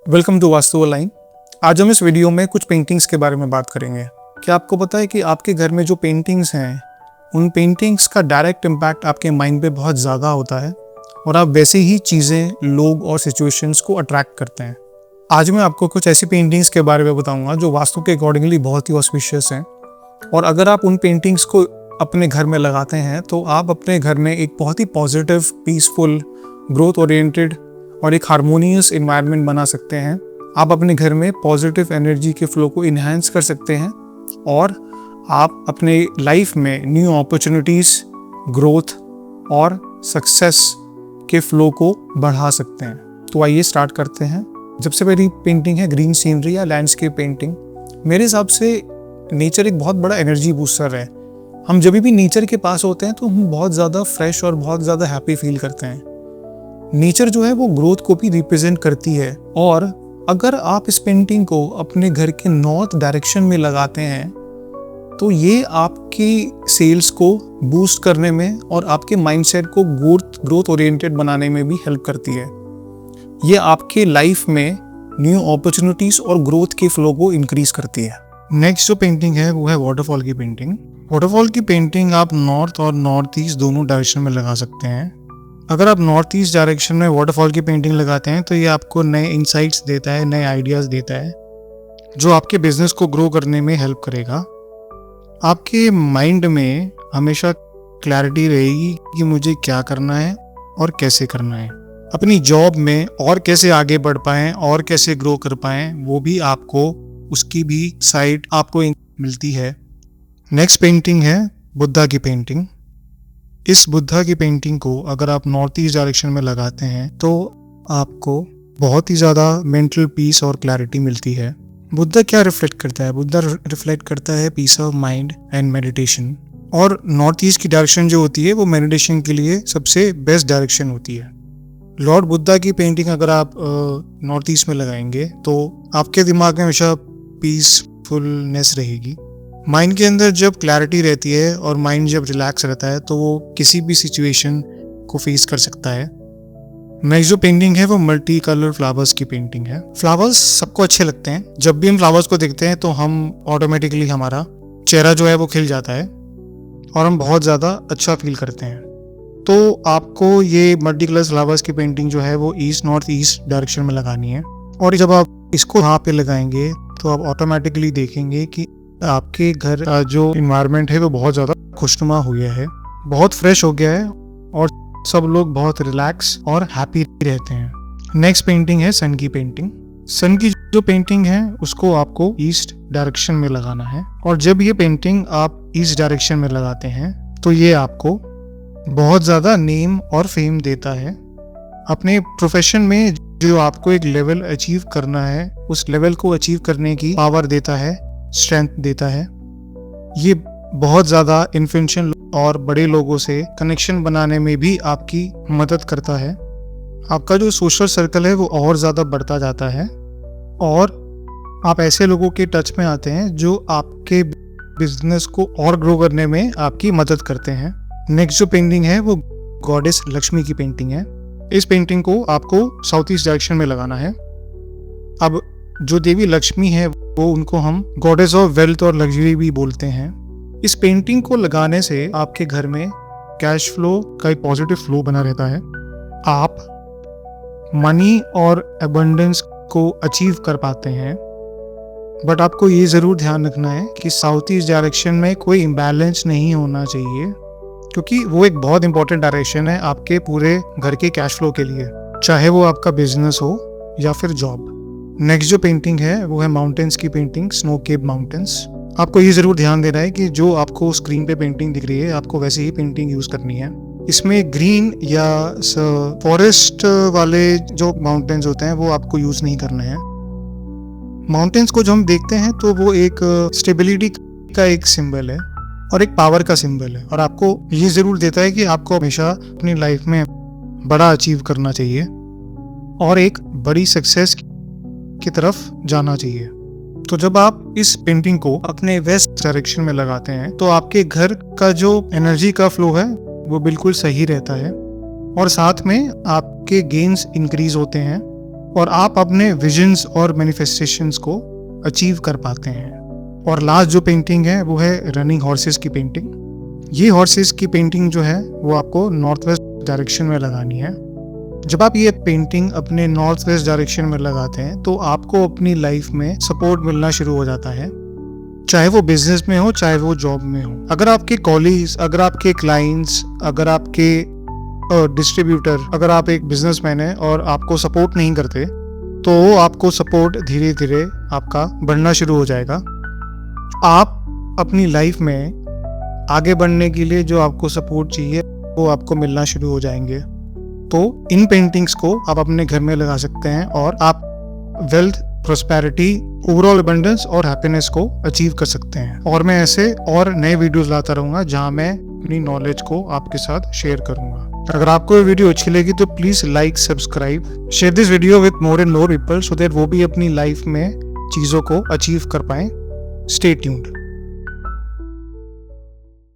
Welcome to vastu online. आज हम इस वीडियो में कुछ पेंटिंग्स के बारे में बात करेंगे। क्या आपको पता है कि आपके घर में जो पेंटिंग्स हैं उन पेंटिंग्स का डायरेक्ट इम्पैक्ट आपके माइंड पे बहुत ज़्यादा होता है और आप वैसे ही चीज़ें, लोग और सिचुएशंस को अट्रैक्ट करते हैं। आज मैं आपको कुछ ऐसी पेंटिंग्स के बारे में बताऊंगा जो वास्तु के अकॉर्डिंगली बहुत ही ऑस्पिशियस हैं, और अगर आप उन पेंटिंग्स को अपने घर में लगाते हैं तो आप अपने घर में एक बहुत ही पॉजिटिव, पीसफुल, ग्रोथ ओरिएंटेड और एक हार्मोनियस एनवायरनमेंट बना सकते हैं। आप अपने घर में पॉजिटिव एनर्जी के फ्लो को इन्हांस कर सकते हैं और आप अपने लाइफ में न्यू अपॉर्चुनिटीज़, ग्रोथ और सक्सेस के फ्लो को बढ़ा सकते हैं। तो आइए स्टार्ट करते हैं। सबसे पहली पेंटिंग है ग्रीन सीनरी या लैंडस्केप पेंटिंग। मेरे हिसाब से नेचर एक बहुत बड़ा एनर्जी बूस्टर है। हम जब भी नेचर के पास होते हैं तो हम बहुत ज़्यादा फ्रेश और बहुत ज़्यादा हैप्पी फील करते हैं। नेचर जो है वो ग्रोथ को भी रिप्रेजेंट करती है, और अगर आप इस पेंटिंग को अपने घर के नॉर्थ डायरेक्शन में लगाते हैं तो ये आपकी सेल्स को बूस्ट करने में और आपके माइंडसेट को ग्रोथ ओरिएंटेड बनाने में भी हेल्प करती है। ये आपके लाइफ में न्यू अपॉर्चुनिटीज़ और ग्रोथ के फ्लो को इंक्रीज करती है। नेक्स्ट जो पेंटिंग है वो है वाटरफॉल की पेंटिंग। वाटरफॉल की पेंटिंग आप नॉर्थ और नॉर्थ ईस्ट दोनों डायरेक्शन में लगा सकते हैं। अगर आप नॉर्थ ईस्ट डायरेक्शन में वाटरफॉल की पेंटिंग लगाते हैं तो ये आपको नए इंसाइट्स देता है, नए आइडियाज़ देता है, जो आपके बिजनेस को ग्रो करने में हेल्प करेगा। आपके माइंड में हमेशा क्लैरिटी रहेगी कि मुझे क्या करना है और कैसे करना है। अपनी जॉब में और कैसे आगे बढ़ पाएँ और कैसे ग्रो कर पाएँ, वो भी आपको उसकी भी साइड आपको मिलती है। नेक्स्ट पेंटिंग है बुद्धा की पेंटिंग। इस बुद्धा की पेंटिंग को अगर आप नॉर्थ ईस्ट डायरेक्शन में लगाते हैं तो आपको बहुत ही ज़्यादा मेंटल पीस और क्लैरिटी मिलती है। बुद्धा क्या रिफ्लेक्ट करता है? बुद्धा रिफ्लेक्ट करता है peace of mind and meditation, और नॉर्थ ईस्ट की डायरेक्शन जो होती है वो मेडिटेशन के लिए सबसे बेस्ट डायरेक्शन होती है। लॉर्ड बुद्धा की पेंटिंग अगर आप नॉर्थ ईस्ट में लगाएंगे तो आपके दिमाग में हमेशा पीसफुलनेस रहेगी। माइंड के अंदर जब क्लैरिटी रहती है और माइंड जब रिलैक्स रहता है तो वो किसी भी सिचुएशन को फेस कर सकता है। नेक्स्ट जो पेंटिंग है वो मल्टी कलर फ्लावर्स की पेंटिंग है। फ्लावर्स सबको अच्छे लगते हैं। जब भी हम फ्लावर्स को देखते हैं तो हम ऑटोमेटिकली, हमारा चेहरा जो है वो खिल जाता है और हम बहुत ज़्यादा अच्छा फील करते हैं। तो आपको ये मल्टी कलर फ्लावर्स की पेंटिंग जो है वो नॉर्थ ईस्ट डायरेक्शन में लगानी है, और जब आप इसको वहाँ पे लगाएंगे तो आप ऑटोमेटिकली देखेंगे कि आपके घर का जो इन्वायरमेंट है वो बहुत ज़्यादा खुशनुमा हो गया है, बहुत फ्रेश हो गया है और सब लोग बहुत रिलैक्स और हैप्पी रहते हैं। नेक्स्ट पेंटिंग है सन की पेंटिंग। सन की जो पेंटिंग है उसको आपको ईस्ट डायरेक्शन में लगाना है, और जब ये पेंटिंग आप ईस्ट डायरेक्शन में लगाते हैं तो ये आपको बहुत ज़्यादा नेम और फेम देता है। अपने प्रोफेशन में जो आपको एक लेवल अचीव करना है उस लेवल को अचीव करने की पावर देता है, स्ट्रेंथ देता है। ये बहुत ज़्यादा इन्फ्लुएंशियल और बड़े लोगों से कनेक्शन बनाने में भी आपकी मदद करता है। आपका जो सोशल सर्कल है वो और ज़्यादा बढ़ता जाता है और आप ऐसे लोगों के टच में आते हैं जो आपके बिजनेस को और ग्रो करने में आपकी मदद करते हैं। नेक्स्ट जो पेंटिंग है वो गॉडेस लक्ष्मी की पेंटिंग है। इस पेंटिंग को आपको साउथ ईस्ट डायरेक्शन में लगाना है। अब जो देवी लक्ष्मी है वो उनको हम गॉडेस ऑफ वेल्थ और लग्जरी भी बोलते हैं। इस पेंटिंग को लगाने से आपके घर में कैश फ्लो का एक पॉजिटिव फ्लो बना रहता है। आप मनी और अबंडेंस को अचीव कर पाते हैं, बट आपको ये ज़रूर ध्यान रखना है कि साउथ ईस्ट डायरेक्शन में कोई इम्बैलेंस नहीं होना चाहिए, क्योंकि वो एक बहुत इंपॉर्टेंट डायरेक्शन है आपके पूरे घर के कैश फ्लो के लिए, चाहे वो आपका बिजनेस हो या फिर जॉब। नेक्स्ट जो पेंटिंग है वो है माउंटेन्स की पेंटिंग, स्नो केप माउंटेन्स। आपको ये ज़रूर ध्यान देना है कि जो आपको स्क्रीन पे पेंटिंग दिख रही है आपको वैसे ही पेंटिंग यूज़ करनी है। इसमें ग्रीन या फॉरेस्ट वाले जो माउंटेन्स होते हैं वो आपको यूज़ नहीं करने हैं। माउंटेन्स को जो हम देखते हैं तो वो एक स्टेबिलिटी का एक सिंबल है और एक पावर का सिंबल है, और आपको ये ज़रूर देता है कि आपको हमेशा अपनी लाइफ में बड़ा अचीव करना चाहिए और एक बड़ी सक्सेस की तरफ जाना चाहिए। तो जब आप इस पेंटिंग को अपने वेस्ट डायरेक्शन में लगाते हैं तो आपके घर का जो एनर्जी का फ्लो है वो बिल्कुल सही रहता है, और साथ में आपके गेन्स इंक्रीज होते हैं और आप अपने विजन्स और मैनिफेस्टेशंस को अचीव कर पाते हैं। और लास्ट जो पेंटिंग है वो है रनिंग हॉर्सेस की पेंटिंग। ये हॉर्सेस की पेंटिंग जो है वो आपको नॉर्थ वेस्ट डायरेक्शन में लगानी है। जब आप ये पेंटिंग अपने नॉर्थ वेस्ट डायरेक्शन में लगाते हैं तो आपको अपनी लाइफ में सपोर्ट मिलना शुरू हो जाता है, चाहे वो बिजनेस में हो चाहे वो जॉब में हो। अगर आपके कॉलीग्स, अगर आपके क्लाइंट्स, अगर आपके डिस्ट्रीब्यूटर, अगर आप एक बिजनेसमैन है और आपको सपोर्ट नहीं करते तो आपको सपोर्ट धीरे धीरे आपका बढ़ना शुरू हो जाएगा। आप अपनी लाइफ में आगे बढ़ने के लिए जो आपको सपोर्ट चाहिए वो आपको मिलना शुरू हो जाएंगे। तो इन पेंटिंग्स को आप अपने घर में लगा सकते हैं और आप वेल्थ, प्रॉस्पेरिटी, ओवरऑल अबंडेंस और हैप्पीनेस को अचीव कर सकते हैं। और मैं ऐसे और नए वीडियोस लाता रहूंगा जहां मैं अपनी नॉलेज को आपके साथ शेयर करूंगा। अगर आपको ये वीडियो अच्छी लगी तो please like, subscribe, share this video with more and more people so that वो भी अपनी लाइफ में चीजों को अचीव कर पाएं। Stay tuned.